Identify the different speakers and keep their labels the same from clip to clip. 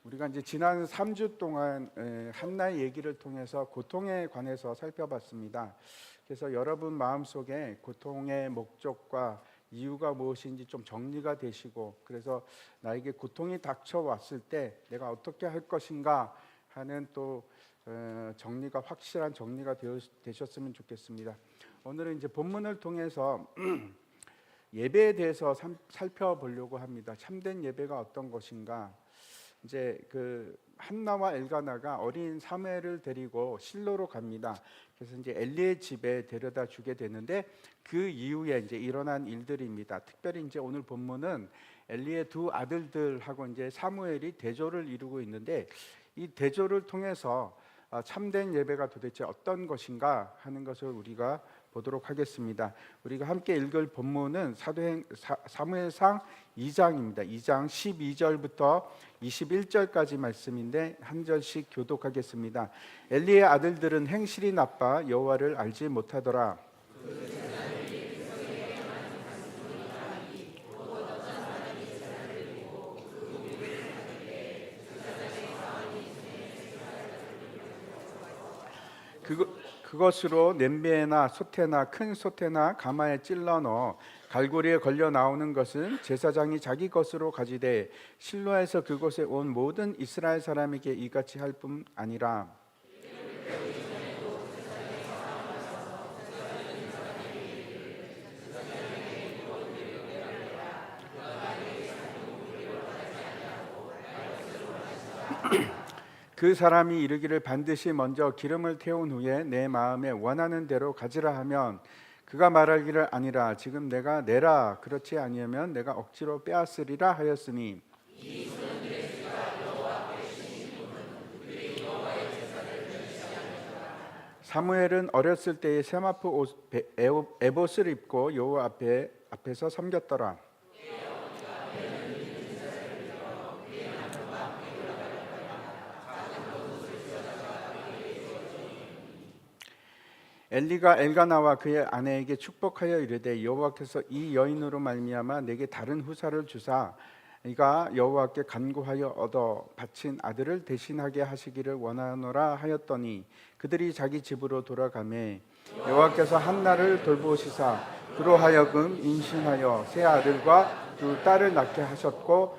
Speaker 1: 우리가 이제 지난 3주 동안 한나의 얘기를 통해서 고통에 관해서 살펴봤습니다. 그래서 여러분 마음속에 고통의 목적과 이유가 무엇인지 좀 정리가 되시고, 그래서 나에게 고통이 닥쳐왔을 때 내가 어떻게 할 것인가 하는 또 정리가 확실한 정리가 되셨으면 좋겠습니다. 오늘은 이제 본문을 통해서 예배에 대해서 살펴보려고 합니다. 참된 예배가 어떤 것인가? 이제 그 한나와 엘가나가 어린 사무엘을 데리고 실로로 갑니다. 그래서 이제 엘리의 집에 데려다 주게 되는데, 그 이후에 이제 일어난 일들입니다. 특별히 이제 오늘 본문은 엘리의 두 아들들하고 이제 사무엘이 대조를 이루고 있는데, 이 대조를 통해서 참된 예배가 도대체 어떤 것인가 하는 것을 우리가 보도록 하겠습니다. 우리가 함께 읽을 본문은 사무엘상 2장입니다. 2장 12절부터 21절까지 말씀인데 한 절씩 교독하겠습니다. 엘리의 아들들은 행실이 나빠 여호와를 알지 못하더라. 그것으로 냄비에나 솥에나 큰 솥에나 가마에 찔러 넣어 갈고리에 걸려 나오는 것은 제사장이 자기 것으로 가지되 실로에서 그곳에 온 모든 이스라엘 사람에게 이같이 할 뿐 아니라 그 사람이 이르기를 반드시 먼저 기름을 태운 후에 내 마음에 원하는 대로 가지라 하면 그가 말하기를 아니라 지금 내가 내라 그렇지 아니하면 내가 억지로 빼앗으리라 하였으니 사무엘은 어렸을 때에 세마포 에봇을 입고 여호와 앞에서 섬겼더라. 엘리가 엘가나와 그의 아내에게 축복하여 이르되 여호와께서 이 여인으로 말미암아 내게 다른 후사를 주사 이가 여호와께 간구하여 얻어 바친 아들을 대신하게 하시기를 원하노라 하였더니 그들이 자기 집으로 돌아가매 여호와께서 한나를 돌보시사 그로 하여금 임신하여 세 아들과 두 딸을 낳게 하셨고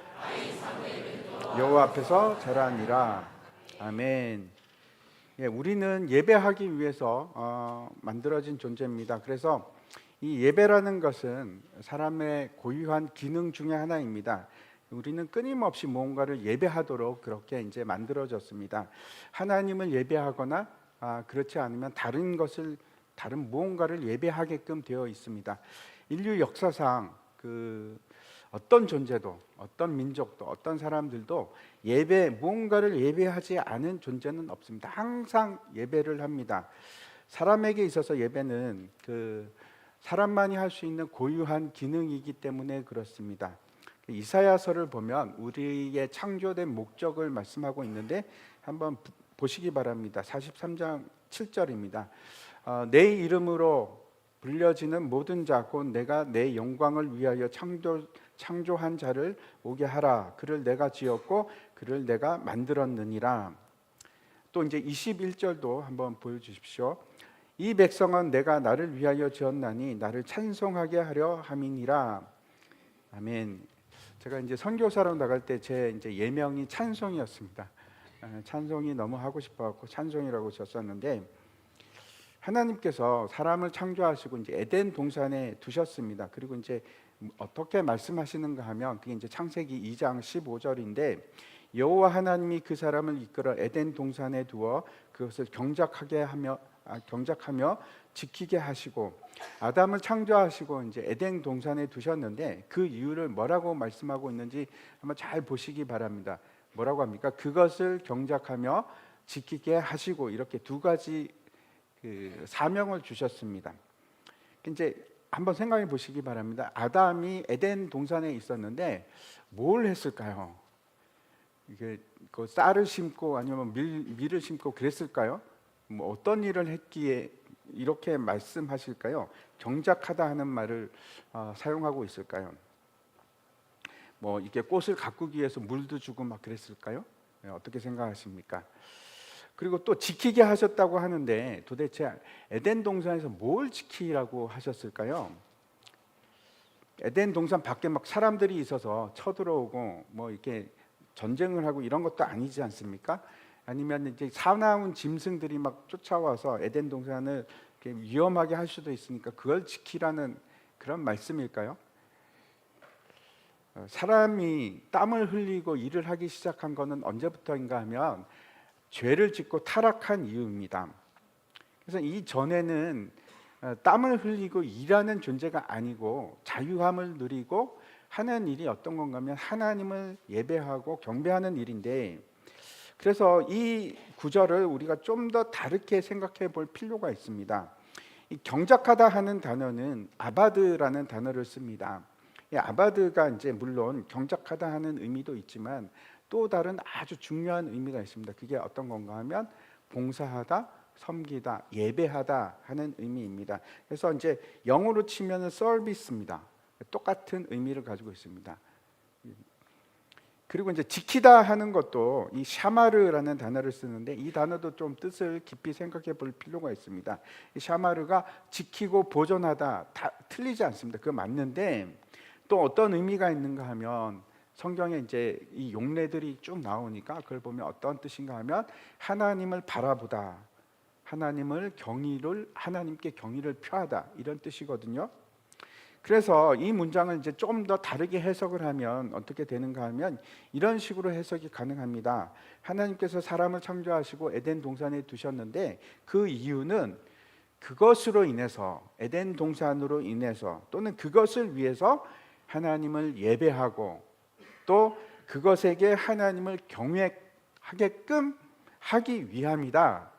Speaker 1: 여호와 앞에서 자라니라. 아멘. 우리는 예배하기 위해서 만들어진 존재입니다. 그래서 이 예배라는 것은 사람의 고유한 기능 중에 하나입니다. 우리는 끊임없이 무언가를 예배하도록 그렇게 이제 만들어졌습니다. 하나님을 예배하거나 그렇지 않으면 다른 무언가를 예배하게끔 되어 있습니다. 인류 역사상 어떤 존재도, 어떤 민족도, 어떤 사람들도 무언가를 예배하지 않은 존재는 없습니다. 항상 예배를 합니다. 사람에게 있어서 예배는 사람만이 할 수 있는 고유한 기능이기 때문에 그렇습니다. 이사야서를 보면 우리의 창조된 목적을 말씀하고 있는데 한번 보시기 바랍니다. 43장 7절입니다. 내 이름으로 불려지는 모든 자 곧 내가 내 영광을 위하여 창조한 자를 오게 하라. 그를 내가 지었고 그를 내가 만들었느니라. 또 이제 21절도 한번 보여주십시오. 이 백성은 내가 나를 위하여 지었나니 나를 찬송하게 하려 함이니라. 아멘. 제가 이제 선교사로 나갈 때 제 이제 예명이 찬송이었습니다. 찬송이 너무 하고 싶어갖고 찬송이라고 지었었는데, 하나님께서 사람을 창조하시고 이제 에덴 동산에 두셨습니다. 그리고 이제 어떻게 말씀하시는가 하면 그게 이제 창세기 2장 15절인데 여호와 하나님이 그 사람을 이끌어 에덴 동산에 두어 그것을 경작하며 지키게 하시고 아담을 창조하시고 이제 에덴 동산에 두셨는데 그 이유를 뭐라고 말씀하고 있는지 한번 잘 보시기 바랍니다. 뭐라고 합니까? 그것을 경작하며 지키게 하시고 이렇게 두 가지 사명을 주셨습니다. 이제 한번 생각해 보시기 바랍니다. 아담이 에덴 동산에 있었는데 뭘 했을까요? 이게 쌀을 심고 아니면 밀을 심고 그랬을까요? 뭐 어떤 일을 했기에 이렇게 말씀하실까요? 경작하다 하는 말을 사용하고 있을까요? 뭐 이렇게 꽃을 가꾸기 위해서 물도 주고 막 그랬을까요? 어떻게 생각하십니까? 그리고 또 지키게 하셨다고 하는데 도대체 에덴 동산에서 뭘 지키라고 하셨을까요? 에덴 동산 밖에 막 사람들이 있어서 쳐들어오고 뭐 이렇게 전쟁을 하고 이런 것도 아니지 않습니까? 아니면 이제 사나운 짐승들이 막 쫓아와서 에덴 동산을 이렇게 위험하게 할 수도 있으니까 그걸 지키라는 그런 말씀일까요? 사람이 땀을 흘리고 일을 하기 시작한 것은 언제부터인가 하면 죄를 짓고 타락한 이유입니다. 그래서 이 전에는 땀을 흘리고 일하는 존재가 아니고 자유함을 누리고 하는 일이 어떤 건가 하면 하나님을 예배하고 경배하는 일인데, 그래서 이 구절을 우리가 좀 더 다르게 생각해 볼 필요가 있습니다. 이 경작하다 하는 단어는 아바드라는 단어를 씁니다. 이 아바드가 이제 물론 경작하다 하는 의미도 있지만 또 다른 아주 중요한 의미가 있습니다. 그게 어떤 건가 하면 봉사하다, 섬기다, 예배하다 하는 의미입니다. 그래서 이제 영어로 치면은 서비스입니다. 똑같은 의미를 가지고 있습니다. 그리고 이제 지키다 하는 것도 이 샤마르라는 단어를 쓰는데 이 단어도 좀 뜻을 깊이 생각해 볼 필요가 있습니다. 이 샤마르가 지키고 보존하다 다 틀리지 않습니다. 그거 맞는데 또 어떤 의미가 있는가 하면 성경에 이제 이 용례들이 쭉 나오니까 그걸 보면 어떤 뜻인가 하면 하나님을 바라보다, 하나님께 경의를 표하다 이런 뜻이거든요. 그래서 이 문장을 이제 좀 더 다르게 해석을 하면 어떻게 되는가 하면 이런 식으로 해석이 가능합니다. 하나님께서 사람을 창조하시고 에덴 동산에 두셨는데 그 이유는 그것으로 인해서, 에덴 동산으로 인해서 또는 그것을 위해서 하나님을 예배하고 또 그것에게 하나님을 경외하게끔 하기 위함이다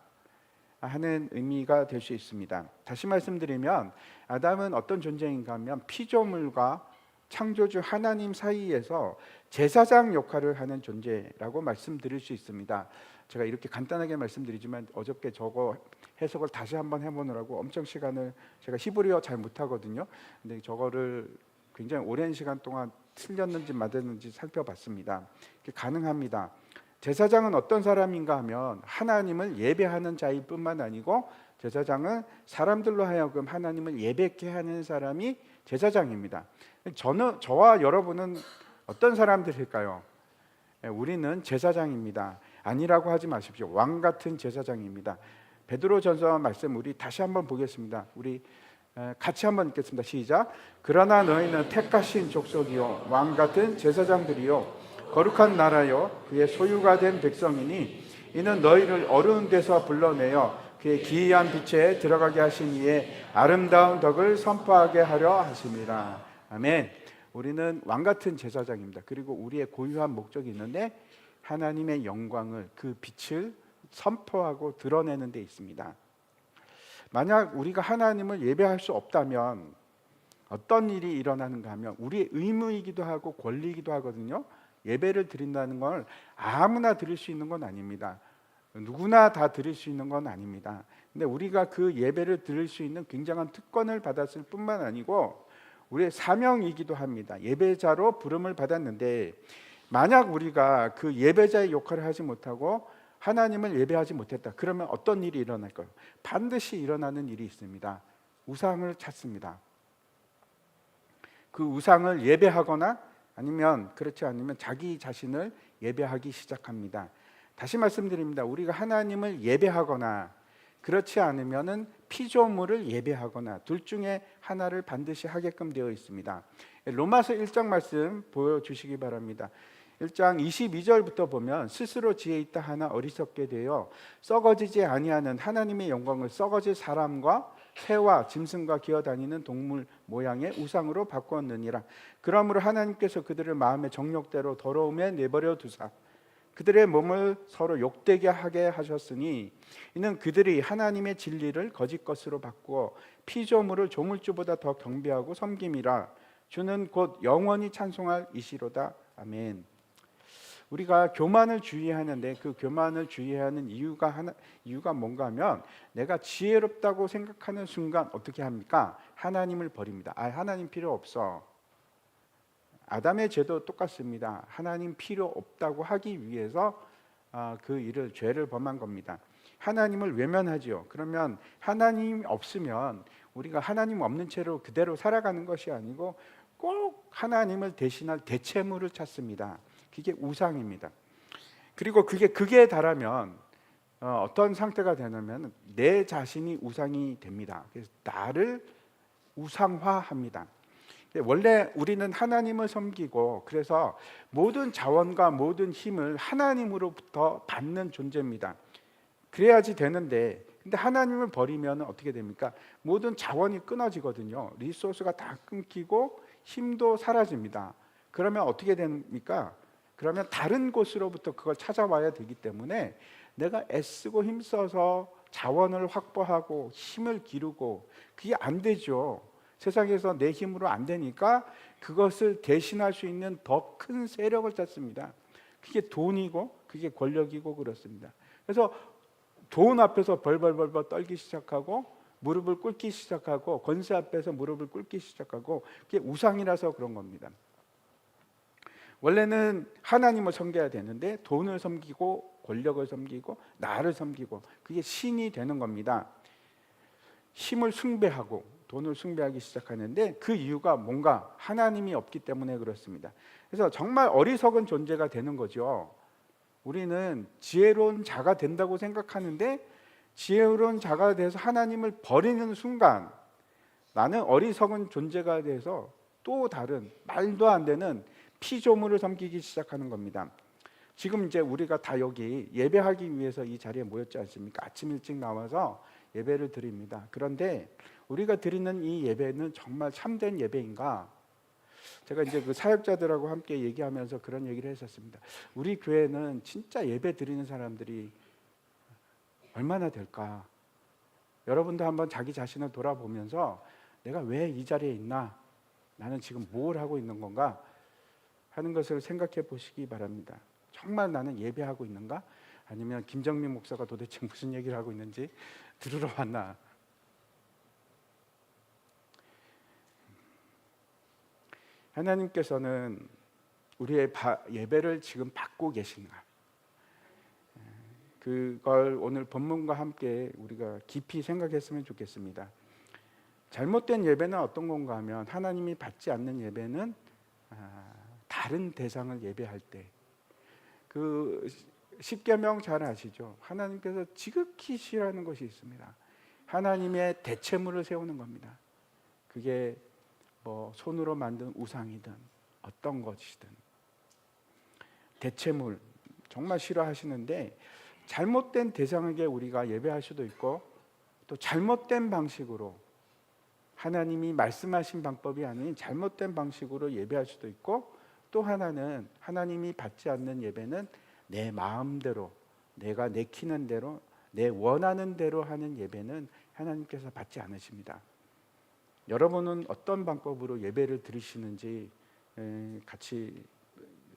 Speaker 1: 하는 의미가 될 수 있습니다. 다시 말씀드리면 아담은 어떤 존재인가 하면 피조물과 창조주 하나님 사이에서 제사장 역할을 하는 존재라고 말씀드릴 수 있습니다. 제가 이렇게 간단하게 말씀드리지만 어저께 저거 해석을 다시 한번 해보느라고 엄청 시간을, 제가 히브리어 잘 못하거든요. 근데 저거를 굉장히 오랜 시간 동안 틀렸는지 맞았는지 살펴봤습니다. 가능합니다. 제사장은 어떤 사람인가 하면 하나님을 예배하는 자일 뿐만 아니고 제사장은 사람들로 하여금 하나님을 예배케 하는 사람이 제사장입니다. 저와 여러분은 어떤 사람들일까요? 우리는 제사장입니다. 아니라고 하지 마십시오. 왕 같은 제사장입니다. 베드로전서 말씀 우리 다시 한번 보겠습니다. 우리 같이 한번 읽겠습니다. 시작. 그러나 너희는 택하신 족속이요 왕 같은 제사장들이요 거룩한 나라요 그의 소유가 된 백성이니 이는 너희를 어두운 데서 불러내어 그의 기이한 빛에 들어가게 하신 이의 아름다운 덕을 선포하게 하려 하심이라. 아멘. 우리는 왕 같은 제사장입니다. 그리고 우리의 고유한 목적이 있는데 하나님의 영광을, 그 빛을 선포하고 드러내는 데 있습니다. 만약 우리가 하나님을 예배할 수 없다면 어떤 일이 일어나는가 하면 우리의 의무이기도 하고 권리이기도 하거든요. 예배를 드린다는 걸 아무나 드릴 수 있는 건 아닙니다. 누구나 다 드릴 수 있는 건 아닙니다. 근데 우리가 그 예배를 드릴 수 있는 굉장한 특권을 받았을 뿐만 아니고 우리의 사명이기도 합니다. 예배자로 부름을 받았는데 만약 우리가 그 예배자의 역할을 하지 못하고 하나님을 예배하지 못했다. 그러면 어떤 일이 일어날까요? 반드시 일어나는 일이 있습니다. 우상을 찾습니다. 그 우상을 예배하거나 아니면 그렇지 않으면 자기 자신을 예배하기 시작합니다. 다시 말씀드립니다. 우리가 하나님을 예배하거나 그렇지 않으면은 피조물을 예배하거나 둘 중에 하나를 반드시 하게끔 되어 있습니다. 로마서 1장 말씀 보여주시기 바랍니다. 1장 22절부터 보면 스스로 지혜 있다 하나 어리석게 되어 썩어지지 아니하는 하나님의 영광을 썩어질 사람과 새와 짐승과 기어다니는 동물 모양의 우상으로 바꾸었느니라. 그러므로 하나님께서 그들을 마음의 정욕대로 더러움에 내버려 두사 그들의 몸을 서로 욕되게 하게 하셨으니 이는 그들이 하나님의 진리를 거짓 것으로 바꾸어 피조물을 조물주보다 더 경배하고 섬김이라. 주는 곧 영원히 찬송할 이시로다. 아멘. 우리가 교만을 주의하는데 그 교만을 주의하는 이유가 뭔가 하면 내가 지혜롭다고 생각하는 순간 어떻게 합니까? 하나님을 버립니다. 하나님 필요 없어. 아담의 죄도 똑같습니다. 하나님 필요 없다고 하기 위해서 그 일을 죄를 범한 겁니다. 하나님을 외면하지요. 그러면 하나님 없으면 우리가 하나님 없는 채로 그대로 살아가는 것이 아니고 꼭 하나님을 대신할 대체물을 찾습니다. 그게 우상입니다. 그리고 그게 극에 달하면 어떤 상태가 되냐면 내 자신이 우상이 됩니다. 그래서 나를 우상화합니다. 원래 우리는 하나님을 섬기고 그래서 모든 자원과 모든 힘을 하나님으로부터 받는 존재입니다. 그래야지 되는데 근데 하나님을 버리면 어떻게 됩니까? 모든 자원이 끊어지거든요. 리소스가 다 끊기고 힘도 사라집니다. 그러면 어떻게 됩니까? 그러면 다른 곳으로부터 그걸 찾아와야 되기 때문에 내가 애쓰고 힘써서 자원을 확보하고 힘을 기르고 그게 안 되죠. 세상에서 내 힘으로 안 되니까 그것을 대신할 수 있는 더 큰 세력을 찾습니다. 그게 돈이고 그게 권력이고 그렇습니다. 그래서 돈 앞에서 벌벌벌벌 떨기 시작하고 무릎을 꿇기 시작하고 권세 앞에서 무릎을 꿇기 시작하고 그게 우상이라서 그런 겁니다. 원래는 하나님을 섬겨야 되는데 돈을 섬기고 권력을 섬기고 나를 섬기고 그게 신이 되는 겁니다. 힘을 숭배하고 돈을 숭배하기 시작하는데 그 이유가 뭔가 하나님이 없기 때문에 그렇습니다. 그래서 정말 어리석은 존재가 되는 거죠. 우리는 지혜로운 자가 된다고 생각하는데 지혜로운 자가 돼서 하나님을 버리는 순간 나는 어리석은 존재가 돼서 또 다른 말도 안 되는 피조물을 섬기기 시작하는 겁니다. 지금 이제 우리가 다 여기 예배하기 위해서 이 자리에 모였지 않습니까? 아침 일찍 나와서 예배를 드립니다. 그런데 우리가 드리는 이 예배는 정말 참된 예배인가? 제가 이제 그 사역자들하고 함께 얘기하면서 그런 얘기를 했었습니다. 우리 교회는 진짜 예배 드리는 사람들이 얼마나 될까? 여러분도 한번 자기 자신을 돌아보면서 내가 왜 이 자리에 있나? 나는 지금 뭘 하고 있는 건가? 하는 것을 생각해 보시기 바랍니다. 정말 나는 예배하고 있는가? 아니면 김정민 목사가 도대체 무슨 얘기를 하고 있는지 들으러 왔나? 하나님께서는 우리의 예배를 지금 받고 계신가? 그걸 오늘 본문과 함께 우리가 깊이 생각했으면 좋겠습니다. 잘못된 예배는 어떤 건가 하면 하나님이 받지 않는 예배는 다른 대상을 예배할 때 그 십계명 잘 아시죠? 하나님께서 지극히 싫어하는 것이 있습니다. 하나님의 대체물을 세우는 겁니다. 그게 뭐 손으로 만든 우상이든 어떤 것이든 대체물 정말 싫어하시는데 잘못된 대상에게 우리가 예배할 수도 있고 또 잘못된 방식으로 하나님이 말씀하신 방법이 아닌 잘못된 방식으로 예배할 수도 있고 또 하나는 하나님이 받지 않는 예배는 내 마음대로 내가 내키는 대로 내 원하는 대로 하는 예배는 하나님께서 받지 않으십니다. 여러분은 어떤 방법으로 예배를 드리시는지 같이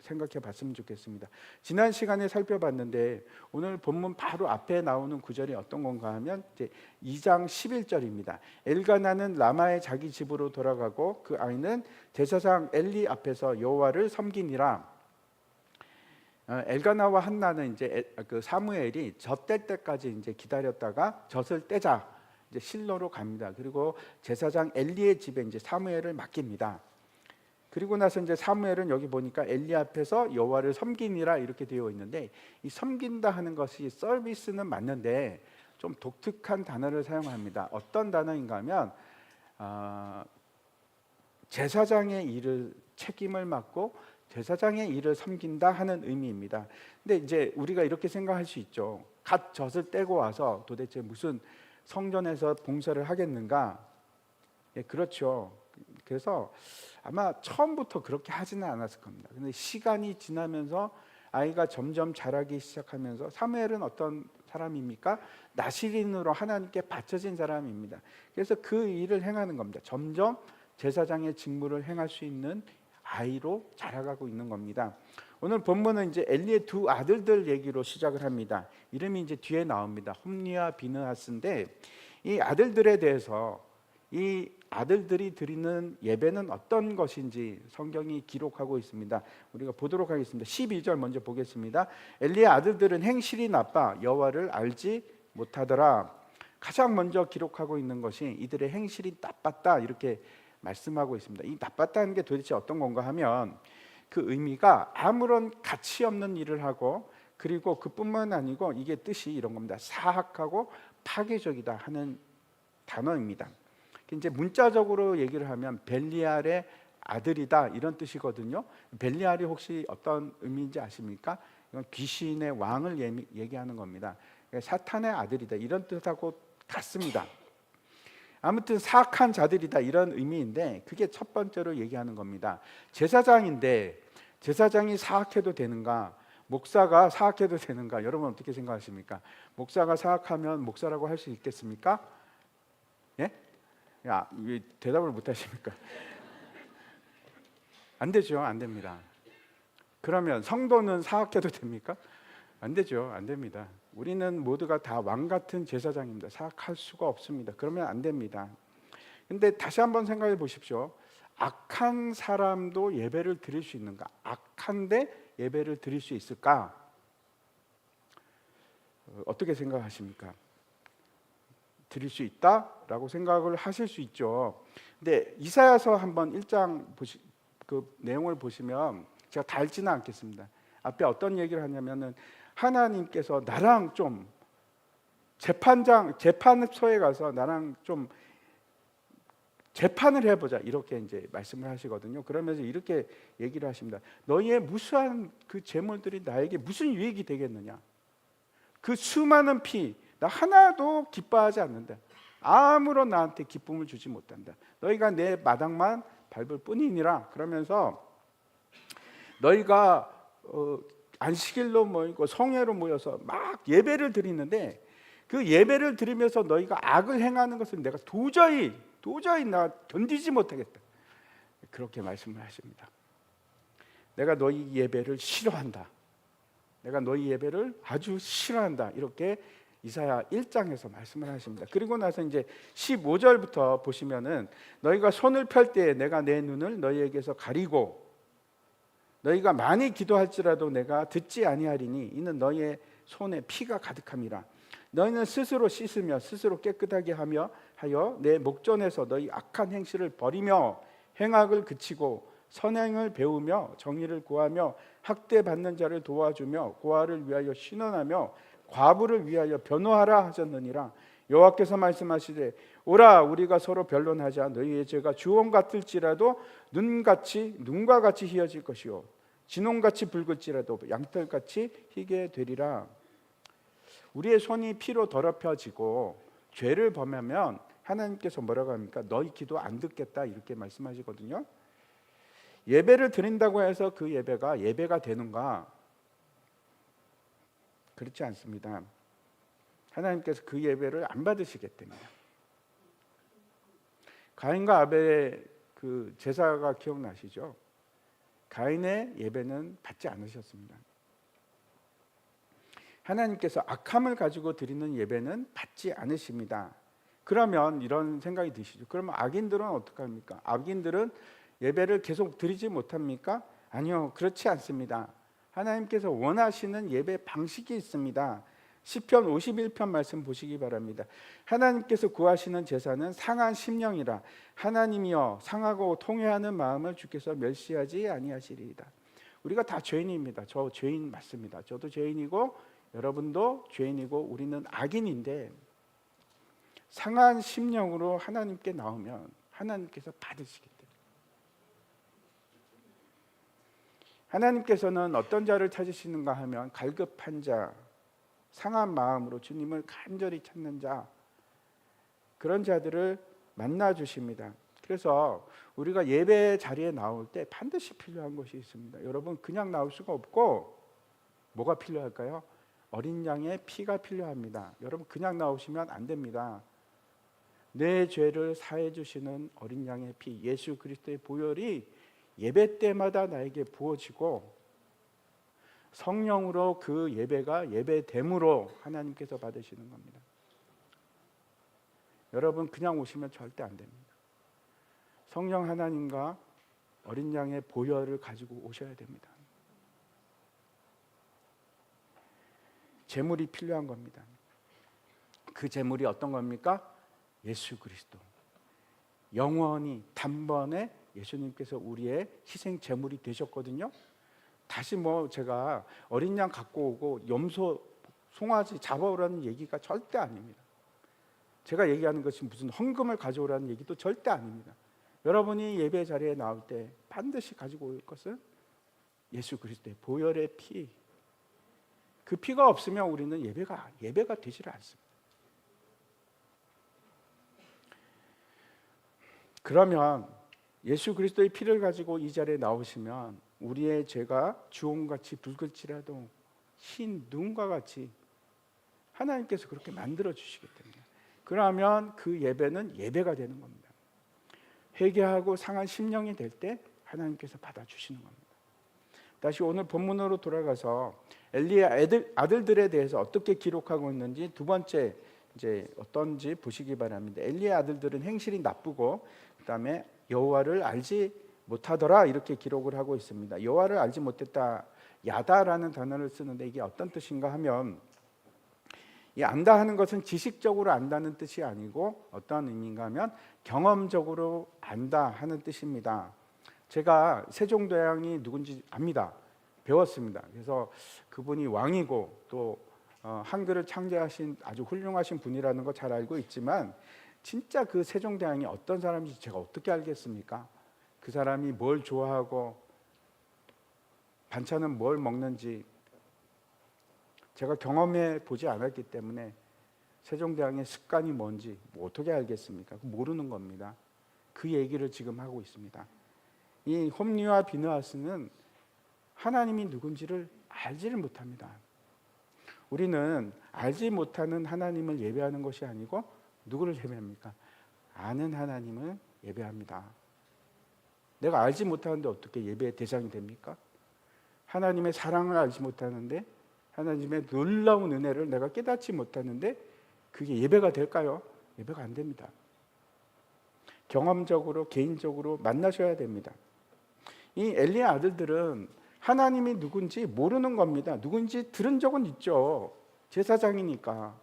Speaker 1: 생각해 봤으면 좋겠습니다. 지난 시간에 살펴봤는데 오늘 본문 바로 앞에 나오는 구절이 어떤 건가 하면 이제 2장 11절입니다. 엘가나는 라마의 자기 집으로 돌아가고 그 아이는 제사장 엘리 앞에서 여호와를 섬기니라. 엘가나와 한나는 이제 그 사무엘이 젖될 때까지 이제 기다렸다가 젖을 떼자 이제 실로로 갑니다. 그리고 제사장 엘리의 집에 이제 사무엘을 맡깁니다. 그리고 나서 이제 사무엘은 여기 보니까 엘리 앞에서 여호와를 섬기니라 이렇게 되어 있는데 이 섬긴다 하는 것이 서비스는 맞는데 좀 독특한 단어를 사용합니다. 어떤 단어인가 하면 제사장의 일을 책임을 맡고 제사장의 일을 섬긴다 하는 의미입니다. 근데 이제 우리가 이렇게 생각할 수 있죠. 갓 젖을 떼고 와서 도대체 무슨 성전에서 봉사를 하겠는가? 예, 그렇죠. 그래서 아마 처음부터 그렇게 하지는 않았을 겁니다. 근데 시간이 지나면서 아이가 점점 자라기 시작하면서 사무엘은 어떤 사람입니까? 나시린으로 하나님께 바쳐진 사람입니다. 그래서 그 일을 행하는 겁니다. 점점 제사장의 직무를 행할 수 있는 아이로 자라가고 있는 겁니다. 오늘 본문은 이제 엘리의 두 아들들 얘기로 시작을 합니다. 이름이 이제 뒤에 나옵니다. 홈리와 비느하스인데 이 아들들에 대해서 이 아들들이 드리는 예배는 어떤 것인지 성경이 기록하고 있습니다. 우리가 보도록 하겠습니다. 12절 먼저 보겠습니다. 엘리의 아들들은 행실이 나빠 여호와를 알지 못하더라. 가장 먼저 기록하고 있는 것이 이들의 행실이 나빴다 이렇게 말씀하고 있습니다. 이 나빴다는 게 도대체 어떤 건가 하면 그 의미가 아무런 가치 없는 일을 하고, 그리고 그뿐만 아니고 이게 뜻이 이런 겁니다. 사악하고 파괴적이다 하는 단어입니다. 이제 문자적으로 얘기를 하면 벨리알의 아들이다 이런 뜻이거든요. 벨리알이 혹시 어떤 의미인지 아십니까? 이건 귀신의 왕을 얘기하는 겁니다. 사탄의 아들이다 이런 뜻하고 같습니다. 아무튼 사악한 자들이다 이런 의미인데, 그게 첫 번째로 얘기하는 겁니다. 제사장인데 제사장이 사악해도 되는가, 목사가 사악해도 되는가, 여러분 어떻게 생각하십니까? 목사가 사악하면 목사라고 할 수 있겠습니까? 예? 야, 왜 대답을 못 하십니까? 안 되죠. 안 됩니다. 그러면 성도는 사악해도 됩니까? 안 되죠. 안 됩니다. 우리는 모두가 다 왕 같은 제사장입니다. 사악할 수가 없습니다. 그러면 안 됩니다. 근데 다시 한번 생각해 보십시오. 악한 사람도 예배를 드릴 수 있는가? 악한데 예배를 드릴 수 있을까? 어떻게 생각하십니까? 드릴 수 있다라고 생각을 하실 수 있죠. 근데 이사야서 한번 1장 그 내용을 보시면, 제가 다 읽지는 않겠습니다. 앞에 어떤 얘기를 하냐면은 하나님께서 나랑 좀 재판소에 가서 나랑 좀 재판을 해보자 이렇게 이제 말씀을 하시거든요. 그러면서 이렇게 얘기를 하십니다. 너희의 무수한 그 재물들이 나에게 무슨 유익이 되겠느냐? 그 수많은 피 나 하나도 기뻐하지 않는다. 아무런 나한테 기쁨을 주지 못한다. 너희가 내 마당만 밟을 뿐이니라. 그러면서 너희가 안식일로 모이고 성회로 모여서 막 예배를 드리는데, 그 예배를 드리면서 너희가 악을 행하는 것을 내가 도저히 나 견디지 못하겠다. 그렇게 말씀을 하십니다. 내가 너희 예배를 싫어한다. 내가 너희 예배를 아주 싫어한다. 이렇게 이사야 1장에서 말씀을 하십니다. 그리고 나서 이제 15절부터 보시면은 너희가 손을 펼 때 내가 내 눈을 너희에게서 가리고 너희가 많이 기도할지라도 내가 듣지 아니하리니 이는 너희의 손에 피가 가득함이라. 너희는 스스로 씻으며 스스로 깨끗하게 하여 내 목전에서 너희 악한 행실을 버리며 행악을 그치고 선행을 배우며 정의를 구하며 학대받는 자를 도와주며 고아를 위하여 신원하며 과부를 위하여 변호하라 하셨느니라. 여호와께서 말씀하시되 오라 우리가 서로 변론하자. 너희의 죄가 주홍 같을지라도 눈과 같이 희어질 것이요 진홍같이 붉을지라도 양털같이 희게 되리라. 우리의 손이 피로 더럽혀지고 죄를 범하면 하나님께서 뭐라고 합니까? 너희 기도 안 듣겠다 이렇게 말씀하시거든요. 예배를 드린다고 해서 그 예배가 되는가? 그렇지 않습니다. 하나님께서 그 예배를 안 받으시겠답니다. 가인과 아벨의 그 제사가 기억나시죠? 가인의 예배는 받지 않으셨습니다. 하나님께서 악함을 가지고 드리는 예배는 받지 않으십니다. 그러면 이런 생각이 드시죠. 그러면 악인들은 어떡합니까? 악인들은 예배를 계속 드리지 못합니까? 아니요, 그렇지 않습니다. 하나님께서 원하시는 예배 방식이 있습니다. 시편 51편 말씀 보시기 바랍니다. 하나님께서 구하시는 제사는 상한 심령이라. 하나님이여 상하고 통회하는 마음을 주께서 멸시하지 아니하시리이다. 우리가 다 죄인입니다. 저 죄인 맞습니다. 저도 죄인이고 여러분도 죄인이고 우리는 악인인데, 상한 심령으로 하나님께 나오면 하나님께서 받으시겠다. 하나님께서는 어떤 자를 찾으시는가 하면 갈급한 자, 상한 마음으로 주님을 간절히 찾는 자, 그런 자들을 만나 주십니다. 그래서 우리가 예배 자리에 나올 때 반드시 필요한 것이 있습니다. 여러분, 그냥 나올 수가 없고 뭐가 필요할까요? 어린 양의 피가 필요합니다. 여러분, 그냥 나오시면 안 됩니다. 내 죄를 사해 주시는 어린 양의 피, 예수 그리스도의 보혈이 예배 때마다 나에게 부어지고 성령으로 그 예배가 예배됨으로 하나님께서 받으시는 겁니다. 여러분 그냥 오시면 절대 안 됩니다. 성령 하나님과 어린 양의 보혈을 가지고 오셔야 됩니다. 제물이 필요한 겁니다. 그 제물이 어떤 겁니까? 예수 그리스도. 영원히 단번에 예수님께서 우리의 희생 제물이 되셨거든요. 다시 제가 어린 양 갖고 오고 염소, 송아지 잡아오라는 얘기가 절대 아닙니다. 제가 얘기하는 것이 무슨 헌금을 가져오라는 얘기도 절대 아닙니다. 여러분이 예배 자리에 나올 때 반드시 가지고 올 것은 예수 그리스도의 보혈의 피. 그 피가 없으면 우리는 예배가 되지를 않습니다. 그러면 예수 그리스도의 피를 가지고 이 자리에 나오시면 우리의 죄가 주홍같이 붉을지라도 흰 눈과 같이 하나님께서 그렇게 만들어 주시기 때문에, 그러면 그 예배는 예배가 되는 겁니다. 회개하고 상한 심령이 될 때 하나님께서 받아주시는 겁니다. 다시 오늘 본문으로 돌아가서 엘리의 아들들에 대해서 어떻게 기록하고 있는지 두 번째 이제 어떤지 보시기 바랍니다. 엘리의 아들들은 행실이 나쁘고 그다음에 여호와를 알지 못하더라 이렇게 기록을 하고 있습니다. 여호와를 알지 못했다, 야다라는 단어를 쓰는데 이게 어떤 뜻인가 하면, 이 안다 하는 것은 지식적으로 안다는 뜻이 아니고 어떤 의미인가 하면 경험적으로 안다 하는 뜻입니다. 제가 세종대왕이 누군지 압니다. 배웠습니다. 그래서 그분이 왕이고 또 한글을 창제하신 아주 훌륭하신 분이라는 거 잘 알고 있지만, 진짜 그 세종대왕이 어떤 사람인지 제가 어떻게 알겠습니까? 그 사람이 뭘 좋아하고 반찬은 뭘 먹는지 제가 경험해 보지 않았기 때문에 세종대왕의 습관이 뭔지 어떻게 알겠습니까? 모르는 겁니다. 그 얘기를 지금 하고 있습니다. 이 홈리와 비느하스는 하나님이 누군지를 알지를 못합니다. 우리는 알지 못하는 하나님을 예배하는 것이 아니고 누구를 예배합니까? 아는 하나님을 예배합니다. 내가 알지 못하는데 어떻게 예배의 대상이 됩니까? 하나님의 사랑을 알지 못하는데, 하나님의 놀라운 은혜를 내가 깨닫지 못하는데 그게 예배가 될까요? 예배가 안 됩니다. 경험적으로 개인적으로 만나셔야 됩니다. 이 엘리의 아들들은 하나님이 누군지 모르는 겁니다. 누군지 들은 적은 있죠. 제사장이니까,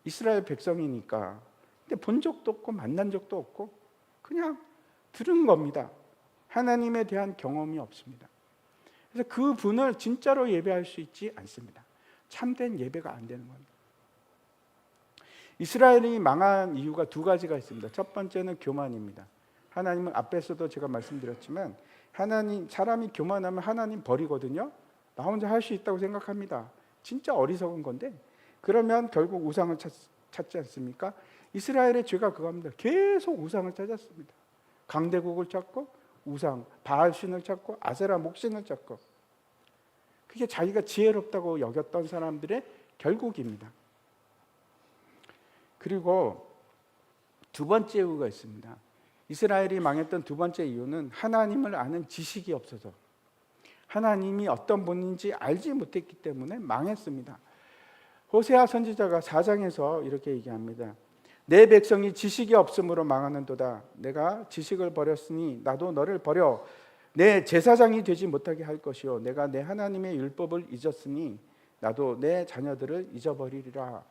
Speaker 1: 이스라엘 백성이니까. 근데 본 적도 없고 만난 적도 없고 그냥 들은 겁니다. 하나님에 대한 경험이 없습니다. 그래서 그 분을 진짜로 예배할 수 있지 않습니다. 참된 예배가 안 되는 겁니다. 이스라엘이 망한 이유가 두 가지가 있습니다. 첫 번째는 교만입니다. 하나님은 앞에서도 제가 말씀드렸지만, 사람이 교만하면 하나님 버리거든요. 나 혼자 할 수 있다고 생각합니다. 진짜 어리석은 건데, 그러면 결국 우상을 찾지 않습니까? 이스라엘의 죄가 그겁니다. 계속 우상을 찾았습니다. 강대국을 찾고 우상, 바알신을 찾고 아세라 목신을 찾고, 그게 자기가 지혜롭다고 여겼던 사람들의 결국입니다. 그리고 두 번째 이유가 있습니다. 이스라엘이 망했던 두 번째 이유는 하나님을 아는 지식이 없어서, 하나님이 어떤 분인지 알지 못했기 때문에 망했습니다. 호세아 선지자가 4장에서 이렇게 얘기합니다. 내 백성이 지식이 없음으로 망하는도다. 내가 지식을 버렸으니 나도 너를 버려 내 제사장이 되지 못하게 할 것이요, 내가 내 하나님의 율법을 잊었으니 나도 내 자녀들을 잊어버리리라.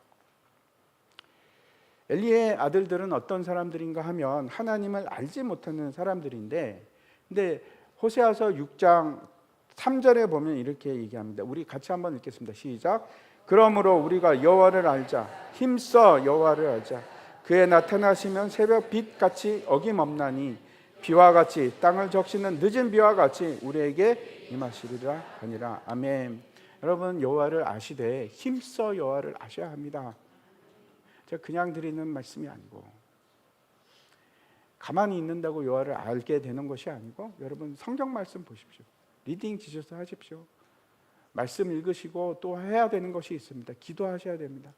Speaker 1: 엘리의 아들들은 어떤 사람들인가 하면 하나님을 알지 못하는 사람들인데, 근데 호세아서 6장 3절에 보면 이렇게 얘기합니다. 우리 같이 한번 읽겠습니다. 시작. 그러므로 우리가 여호와를 알자. 힘써 여호와를 알자. 그의 나타나시면 새벽 빛같이 어김없나니 비와 같이 땅을 적시는 늦은 비와 같이 우리에게 임하시리라 하니라. 아멘. 여러분, 여호와를 아시되 힘써 여호와를 아셔야 합니다. 제가 그냥 드리는 말씀이 아니고, 가만히 있는다고 여호와를 알게 되는 것이 아니고, 여러분 성경 말씀 보십시오. 리딩 지저스 하십시오. 말씀 읽으시고 또 해야 되는 것이 있습니다. 기도하셔야 됩니다.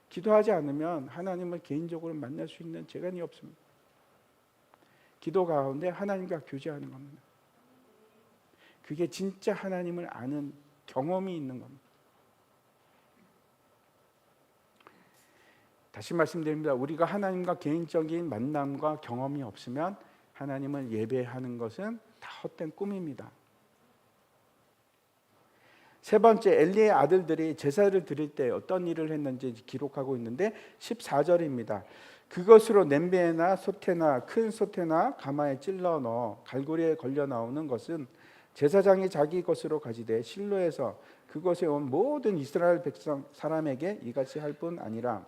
Speaker 1: 기도하지 않으면 하나님을 개인적으로 만날 수 있는 재간이 없습니다. 기도 가운데 하나님과 교제하는 겁니다. 그게 진짜 하나님을 아는 경험이 있는 겁니다. 다시 말씀드립니다. 우리가 하나님과 개인적인 만남과 경험이 없으면 하나님을 예배하는 것은 다 헛된 꿈입니다. 세 번째, 엘리의 아들들이 제사를 드릴 때 어떤 일을 했는지 기록하고 있는데 14절입니다. 그것으로 냄비에나 솥에나 큰 솥에나 가마에 찔러 넣어 갈고리에 걸려 나오는 것은 제사장이 자기 것으로 가지되 실로에서 그곳에 온 모든 이스라엘 백성 사람에게 이같이 할 뿐 아니라.